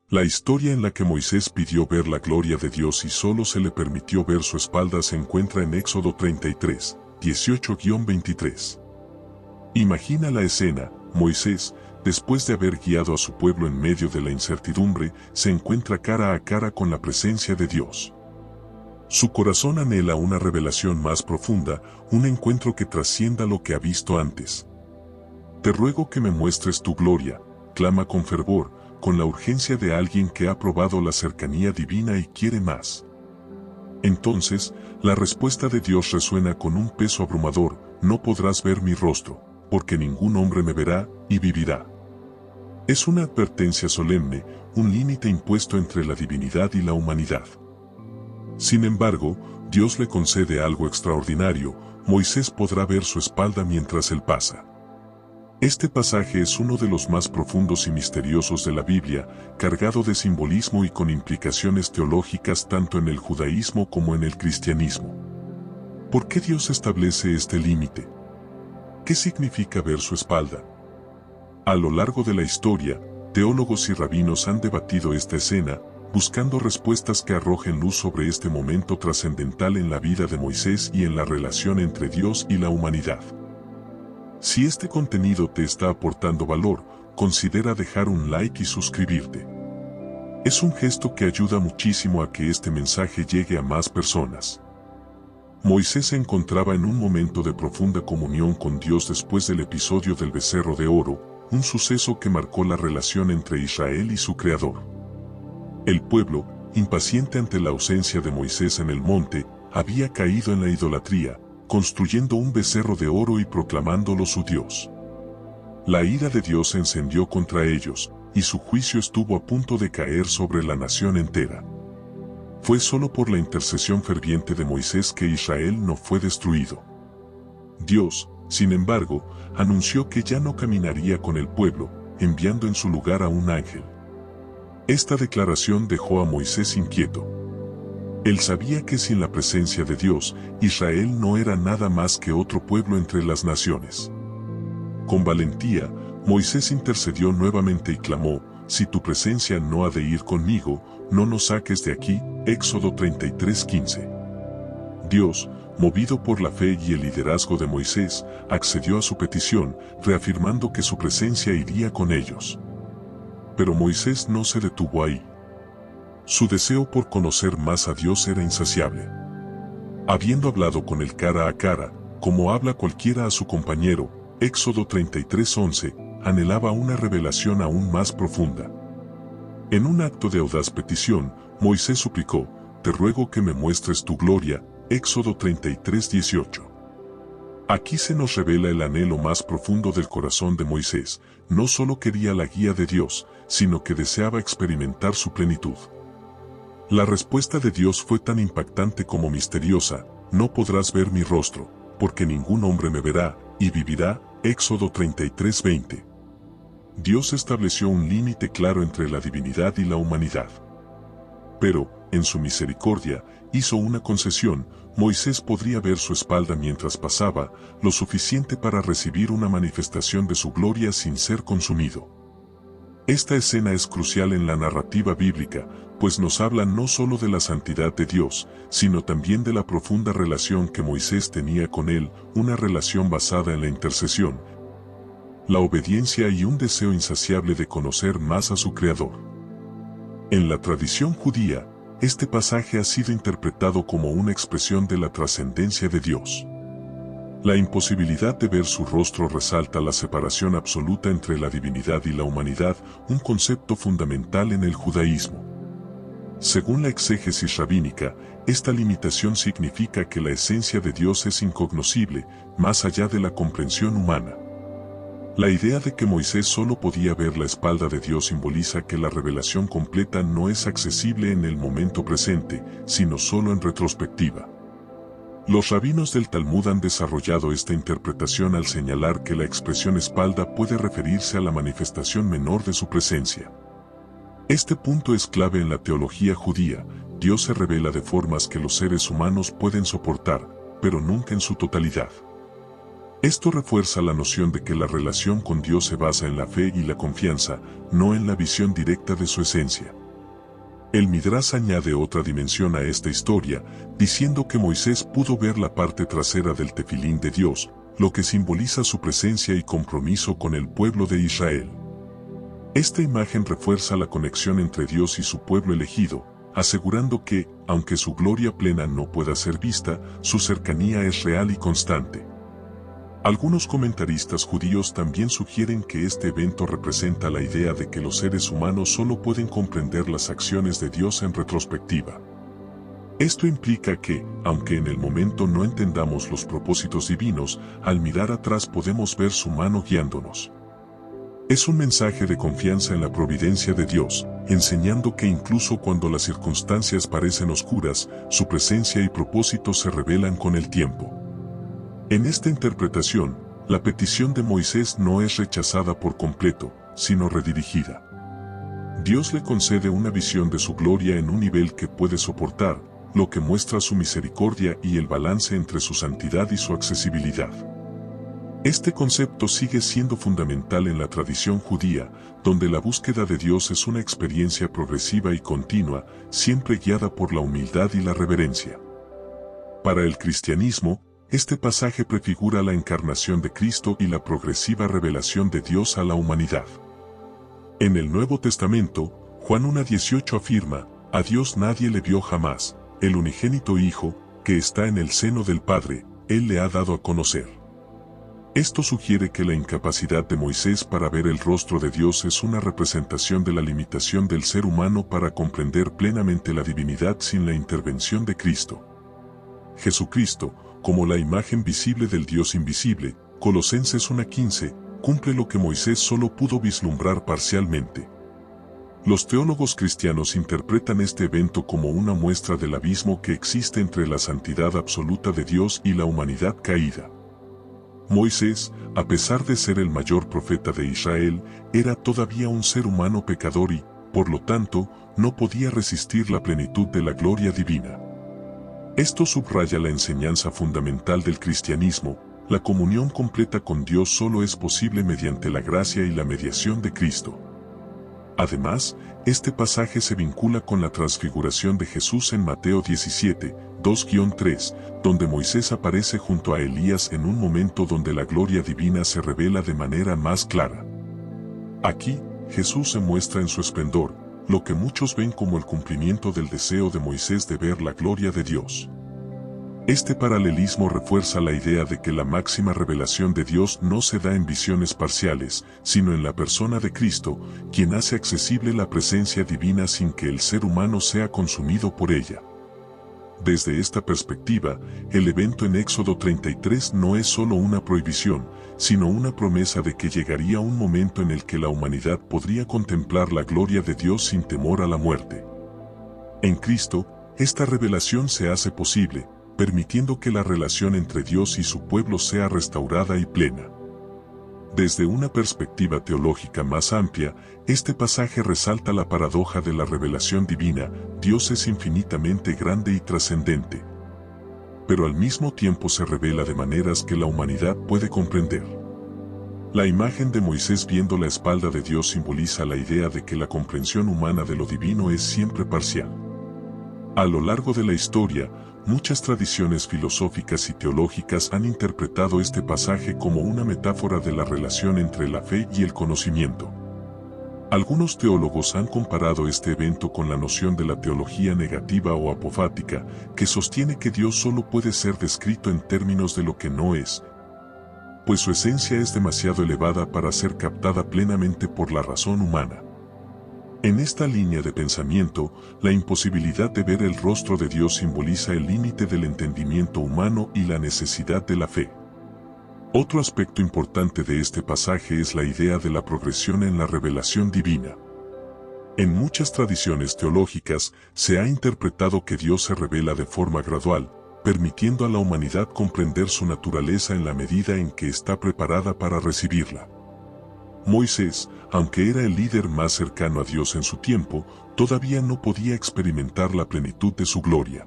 La historia en la que Moisés pidió ver la gloria de Dios y solo se le permitió ver su espalda se encuentra en Éxodo 33, 18-23. Imagina la escena: Moisés, después de haber guiado a su pueblo en medio de la incertidumbre, se encuentra cara a cara con la presencia de Dios. Su corazón anhela una revelación más profunda, un encuentro que trascienda lo que ha visto antes. Te ruego que me muestres tu gloria, clama con fervor, con la urgencia de alguien que ha probado la cercanía divina y quiere más. Entonces, la respuesta de Dios resuena con un peso abrumador: no podrás ver mi rostro, porque ningún hombre me verá y vivirá. Es una advertencia solemne, un límite impuesto entre la divinidad y la humanidad. Sin embargo, Dios le concede algo extraordinario: Moisés podrá ver su espalda mientras él pasa. Este pasaje es uno de los más profundos y misteriosos de la Biblia, cargado de simbolismo y con implicaciones teológicas tanto en el judaísmo como en el cristianismo. ¿Por qué Dios establece este límite? ¿Qué significa ver su espalda? A lo largo de la historia, teólogos y rabinos han debatido esta escena, buscando respuestas que arrojen luz sobre este momento trascendental en la vida de Moisés y en la relación entre Dios y la humanidad. Si este contenido te está aportando valor, considera dejar un like y suscribirte. Es un gesto que ayuda muchísimo a que este mensaje llegue a más personas. Moisés se encontraba en un momento de profunda comunión con Dios después del episodio del becerro de oro, un suceso que marcó la relación entre Israel y su Creador. El pueblo, impaciente ante la ausencia de Moisés en el monte, había caído en la idolatría, construyendo un becerro de oro y proclamándolo su Dios. La ira de Dios se encendió contra ellos, y su juicio estuvo a punto de caer sobre la nación entera. Fue solo por la intercesión ferviente de Moisés que Israel no fue destruido. Dios, sin embargo, anunció que ya no caminaría con el pueblo, enviando en su lugar a un ángel. Esta declaración dejó a Moisés inquieto. Él sabía que sin la presencia de Dios, Israel no era nada más que otro pueblo entre las naciones. Con valentía, Moisés intercedió nuevamente y clamó: si tu presencia no ha de ir conmigo, no nos saques de aquí. Éxodo 33:15. Dios, movido por la fe y el liderazgo de Moisés, accedió a su petición, reafirmando que su presencia iría con ellos. Pero Moisés no se detuvo ahí. Su deseo por conocer más a Dios era insaciable. Habiendo hablado con él cara a cara, como habla cualquiera a su compañero, Éxodo 33:11, anhelaba una revelación aún más profunda. En un acto de audaz petición, Moisés suplicó: te ruego que me muestres tu gloria. Éxodo 33:18. Aquí se nos revela el anhelo más profundo del corazón de Moisés. No solo quería la guía de Dios, sino que deseaba experimentar su plenitud. La respuesta de Dios fue tan impactante como misteriosa: no podrás ver mi rostro, porque ningún hombre me verá y vivirá. Éxodo 33:20. Dios estableció un límite claro entre la divinidad y la humanidad. Pero, en su misericordia, hizo una concesión: Moisés podría ver su espalda mientras pasaba, lo suficiente para recibir una manifestación de su gloria sin ser consumido. Esta escena es crucial en la narrativa bíblica, pues nos habla no solo de la santidad de Dios, sino también de la profunda relación que Moisés tenía con él, una relación basada en la intercesión, la obediencia y un deseo insaciable de conocer más a su Creador. En la tradición judía, este pasaje ha sido interpretado como una expresión de la trascendencia de Dios. La imposibilidad de ver su rostro resalta la separación absoluta entre la divinidad y la humanidad, un concepto fundamental en el judaísmo. Según la exégesis rabínica, esta limitación significa que la esencia de Dios es incognoscible, más allá de la comprensión humana. La idea de que Moisés solo podía ver la espalda de Dios simboliza que la revelación completa no es accesible en el momento presente, sino solo en retrospectiva. Los rabinos del Talmud han desarrollado esta interpretación al señalar que la expresión espalda puede referirse a la manifestación menor de su presencia. Este punto es clave en la teología judía. Dios se revela de formas que los seres humanos pueden soportar, pero nunca en su totalidad. Esto refuerza la noción de que la relación con Dios se basa en la fe y la confianza, no en la visión directa de su esencia. El Midrash añade otra dimensión a esta historia, diciendo que Moisés pudo ver la parte trasera del tefilín de Dios, lo que simboliza su presencia y compromiso con el pueblo de Israel. Esta imagen refuerza la conexión entre Dios y su pueblo elegido, asegurando que, aunque su gloria plena no pueda ser vista, su cercanía es real y constante. Algunos comentaristas judíos también sugieren que este evento representa la idea de que los seres humanos solo pueden comprender las acciones de Dios en retrospectiva. Esto implica que, aunque en el momento no entendamos los propósitos divinos, al mirar atrás podemos ver su mano guiándonos. Es un mensaje de confianza en la providencia de Dios, enseñando que incluso cuando las circunstancias parecen oscuras, su presencia y propósito se revelan con el tiempo. En esta interpretación, la petición de Moisés no es rechazada por completo, sino redirigida. Dios le concede una visión de su gloria en un nivel que puede soportar, lo que muestra su misericordia y el balance entre su santidad y su accesibilidad. Este concepto sigue siendo fundamental en la tradición judía, donde la búsqueda de Dios es una experiencia progresiva y continua, siempre guiada por la humildad y la reverencia. Para el cristianismo, este pasaje prefigura la encarnación de Cristo y la progresiva revelación de Dios a la humanidad. En el Nuevo Testamento, Juan 1:18 afirma, a Dios nadie le vio jamás, el unigénito Hijo, que está en el seno del Padre, Él le ha dado a conocer. Esto sugiere que la incapacidad de Moisés para ver el rostro de Dios es una representación de la limitación del ser humano para comprender plenamente la divinidad sin la intervención de Cristo. Jesucristo, como la imagen visible del Dios invisible, Colosenses 1:15, cumple lo que Moisés solo pudo vislumbrar parcialmente. Los teólogos cristianos interpretan este evento como una muestra del abismo que existe entre la santidad absoluta de Dios y la humanidad caída. Moisés, a pesar de ser el mayor profeta de Israel, era todavía un ser humano pecador y, por lo tanto, no podía resistir la plenitud de la gloria divina. Esto subraya la enseñanza fundamental del cristianismo: la comunión completa con Dios solo es posible mediante la gracia y la mediación de Cristo. Además, este pasaje se vincula con la transfiguración de Jesús en Mateo 17, 2-3, donde Moisés aparece junto a Elías en un momento donde la gloria divina se revela de manera más clara. Aquí, Jesús se muestra en su esplendor, lo que muchos ven como el cumplimiento del deseo de Moisés de ver la gloria de Dios. Este paralelismo refuerza la idea de que la máxima revelación de Dios no se da en visiones parciales, sino en la persona de Cristo, quien hace accesible la presencia divina sin que el ser humano sea consumido por ella. Desde esta perspectiva, el evento en Éxodo 33 no es solo una prohibición, sino una promesa de que llegaría un momento en el que la humanidad podría contemplar la gloria de Dios sin temor a la muerte. En Cristo, esta revelación se hace posible, permitiendo que la relación entre Dios y su pueblo sea restaurada y plena. Desde una perspectiva teológica más amplia, este pasaje resalta la paradoja de la revelación divina: Dios es infinitamente grande y trascendente, pero al mismo tiempo se revela de maneras que la humanidad puede comprender. La imagen de Moisés viendo la espalda de Dios simboliza la idea de que la comprensión humana de lo divino es siempre parcial. A lo largo de la historia, muchas tradiciones filosóficas y teológicas han interpretado este pasaje como una metáfora de la relación entre la fe y el conocimiento. Algunos teólogos han comparado este evento con la noción de la teología negativa o apofática, que sostiene que Dios solo puede ser descrito en términos de lo que no es, pues su esencia es demasiado elevada para ser captada plenamente por la razón humana. En esta línea de pensamiento, la imposibilidad de ver el rostro de Dios simboliza el límite del entendimiento humano y la necesidad de la fe. Otro aspecto importante de este pasaje es la idea de la progresión en la revelación divina. En muchas tradiciones teológicas, se ha interpretado que Dios se revela de forma gradual, permitiendo a la humanidad comprender su naturaleza en la medida en que está preparada para recibirla. Moisés, aunque era el líder más cercano a Dios en su tiempo, todavía no podía experimentar la plenitud de su gloria.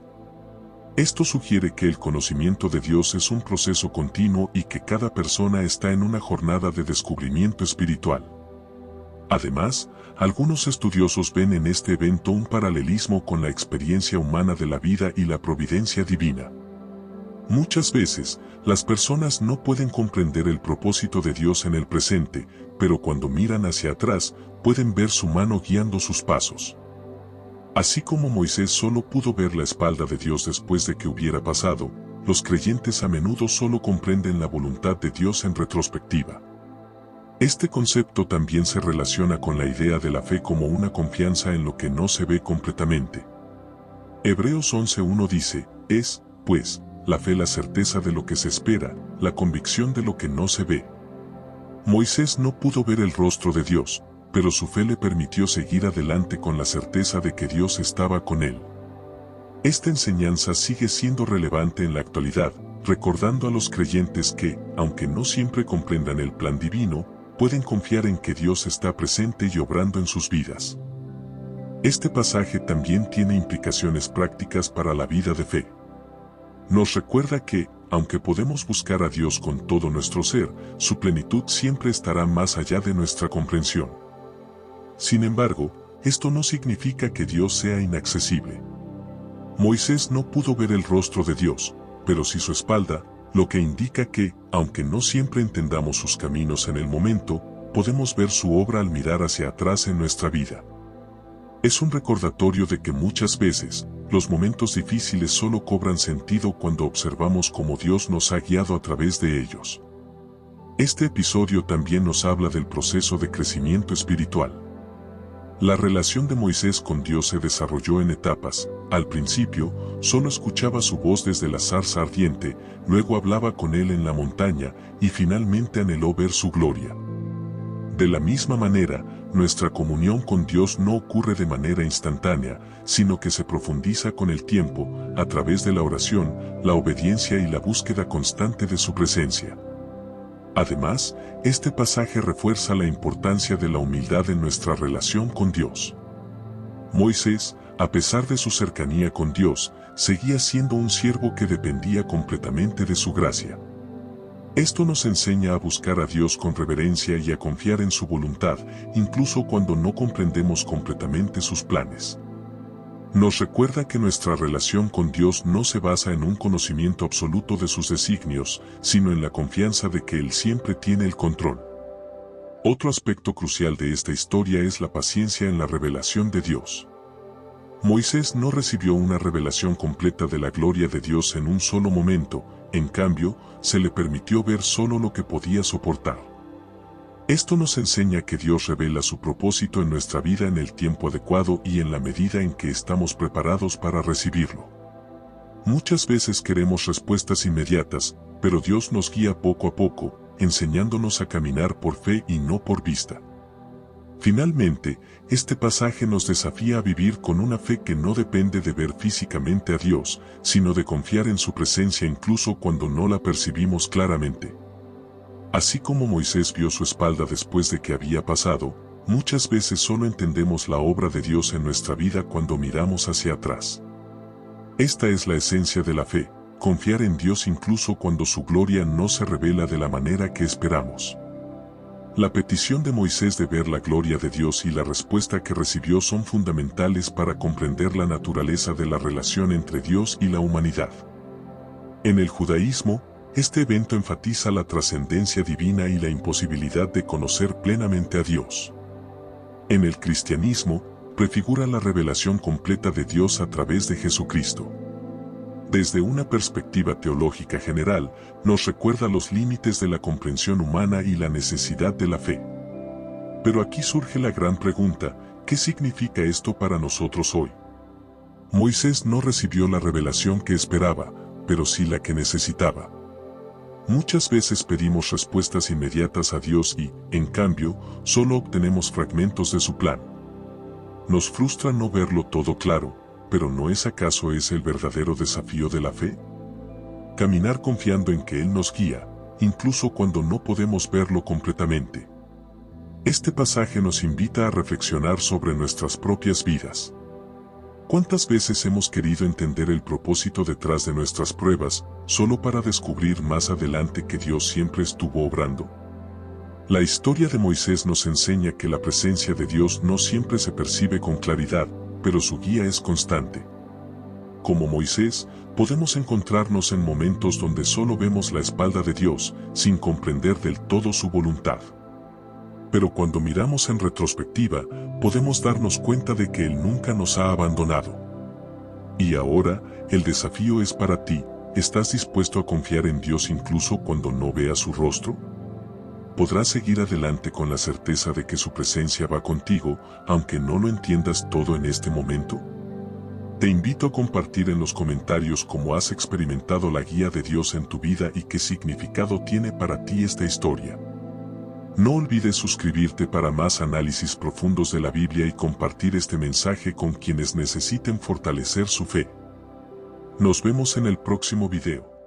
Esto sugiere que el conocimiento de Dios es un proceso continuo y que cada persona está en una jornada de descubrimiento espiritual. Además, algunos estudiosos ven en este evento un paralelismo con la experiencia humana de la vida y la providencia divina. Muchas veces, las personas no pueden comprender el propósito de Dios en el presente, pero cuando miran hacia atrás, pueden ver su mano guiando sus pasos. Así como Moisés solo pudo ver la espalda de Dios después de que hubiera pasado, los creyentes a menudo solo comprenden la voluntad de Dios en retrospectiva. Este concepto también se relaciona con la idea de la fe como una confianza en lo que no se ve completamente. Hebreos 11:1 dice, es, pues, la fe la certeza de lo que se espera, la convicción de lo que no se ve. Moisés no pudo ver el rostro de Dios, pero su fe le permitió seguir adelante con la certeza de que Dios estaba con él. Esta enseñanza sigue siendo relevante en la actualidad, recordando a los creyentes que, aunque no siempre comprendan el plan divino, pueden confiar en que Dios está presente y obrando en sus vidas. Este pasaje también tiene implicaciones prácticas para la vida de fe. Nos recuerda que, aunque podemos buscar a Dios con todo nuestro ser, su plenitud siempre estará más allá de nuestra comprensión. Sin embargo, esto no significa que Dios sea inaccesible. Moisés no pudo ver el rostro de Dios, pero sí su espalda, lo que indica que, aunque no siempre entendamos sus caminos en el momento, podemos ver su obra al mirar hacia atrás en nuestra vida. Es un recordatorio de que muchas veces, los momentos difíciles solo cobran sentido cuando observamos cómo Dios nos ha guiado a través de ellos. Este episodio también nos habla del proceso de crecimiento espiritual. La relación de Moisés con Dios se desarrolló en etapas. Al principio, solo escuchaba su voz desde la zarza ardiente, luego hablaba con él en la montaña, y finalmente anheló ver su gloria. De la misma manera, nuestra comunión con Dios no ocurre de manera instantánea, sino que se profundiza con el tiempo, a través de la oración, la obediencia y la búsqueda constante de su presencia. Además, este pasaje refuerza la importancia de la humildad en nuestra relación con Dios. Moisés, a pesar de su cercanía con Dios, seguía siendo un siervo que dependía completamente de su gracia. Esto nos enseña a buscar a Dios con reverencia y a confiar en su voluntad, incluso cuando no comprendemos completamente sus planes. Nos recuerda que nuestra relación con Dios no se basa en un conocimiento absoluto de sus designios, sino en la confianza de que Él siempre tiene el control. Otro aspecto crucial de esta historia es la paciencia en la revelación de Dios. Moisés no recibió una revelación completa de la gloria de Dios en un solo momento, en cambio, se le permitió ver solo lo que podía soportar. Esto nos enseña que Dios revela su propósito en nuestra vida en el tiempo adecuado y en la medida en que estamos preparados para recibirlo. Muchas veces queremos respuestas inmediatas, pero Dios nos guía poco a poco, enseñándonos a caminar por fe y no por vista. Finalmente, este pasaje nos desafía a vivir con una fe que no depende de ver físicamente a Dios, sino de confiar en su presencia incluso cuando no la percibimos claramente. Así como Moisés vio su espalda después de que había pasado, muchas veces solo entendemos la obra de Dios en nuestra vida cuando miramos hacia atrás. Esta es la esencia de la fe, confiar en Dios incluso cuando su gloria no se revela de la manera que esperamos. La petición de Moisés de ver la gloria de Dios y la respuesta que recibió son fundamentales para comprender la naturaleza de la relación entre Dios y la humanidad. En el judaísmo, este evento enfatiza la trascendencia divina y la imposibilidad de conocer plenamente a Dios. En el cristianismo, prefigura la revelación completa de Dios a través de Jesucristo. Desde una perspectiva teológica general, nos recuerda los límites de la comprensión humana y la necesidad de la fe. Pero aquí surge la gran pregunta, ¿qué significa esto para nosotros hoy? Moisés no recibió la revelación que esperaba, pero sí la que necesitaba. Muchas veces pedimos respuestas inmediatas a Dios y, en cambio, solo obtenemos fragmentos de su plan. Nos frustra no verlo todo claro, pero ¿no es acaso ese el verdadero desafío de la fe? Caminar confiando en que Él nos guía, incluso cuando no podemos verlo completamente. Este pasaje nos invita a reflexionar sobre nuestras propias vidas. ¿Cuántas veces hemos querido entender el propósito detrás de nuestras pruebas, solo para descubrir más adelante que Dios siempre estuvo obrando? La historia de Moisés nos enseña que la presencia de Dios no siempre se percibe con claridad, pero su guía es constante. Como Moisés, podemos encontrarnos en momentos donde solo vemos la espalda de Dios, sin comprender del todo su voluntad. Pero cuando miramos en retrospectiva, podemos darnos cuenta de que Él nunca nos ha abandonado. Y ahora, el desafío es para ti: ¿estás dispuesto a confiar en Dios incluso cuando no veas su rostro? ¿Podrás seguir adelante con la certeza de que su presencia va contigo, aunque no lo entiendas todo en este momento? Te invito a compartir en los comentarios cómo has experimentado la guía de Dios en tu vida y qué significado tiene para ti esta historia. No olvides suscribirte para más análisis profundos de la Biblia y compartir este mensaje con quienes necesiten fortalecer su fe. Nos vemos en el próximo video.